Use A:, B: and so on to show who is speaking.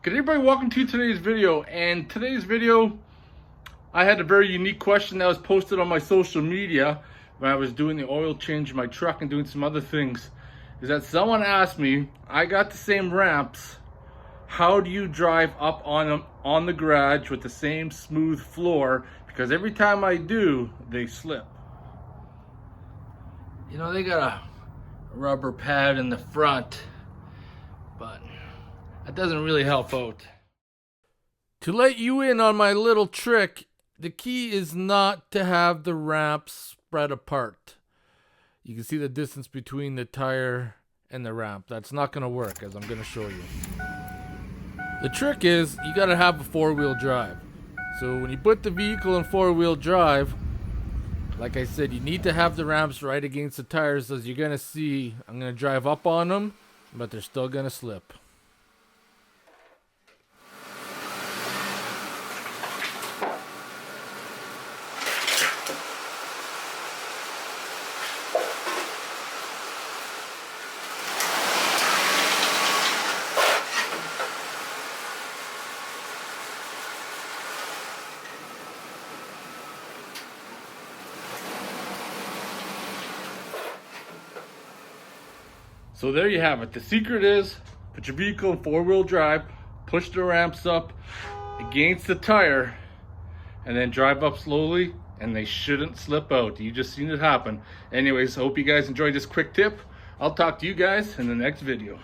A: Good everybody, welcome to today's video. And today's video, I had a very unique question that was posted on my social media when I was doing the oil change in my truck and doing some other things. Is that someone asked me, I got the same ramps, how do you drive up on them on the garage with the same smooth floor? Because every time I do, they slip. You know, they got a rubber pad in the front, but that doesn't really help out. To let you in on my little trick, the key is not to have the ramps spread apart. You can see the distance between the tire and the ramp. That's not going to work, as I'm going to show you. The trick is you got to have a four-wheel drive. So when you put the vehicle in four-wheel drive, like I said, you need to have the ramps right against the tires. As you're going to see, I'm going to drive up on them, but they're still going to slip. So there you have it. The secret is put your vehicle in four-wheel drive, push the ramps up against the tire, and then drive up slowly, and they shouldn't slip out. You just seen it happen. Anyways, I hope you guys enjoyed this quick tip. I'll talk to you guys in the next video.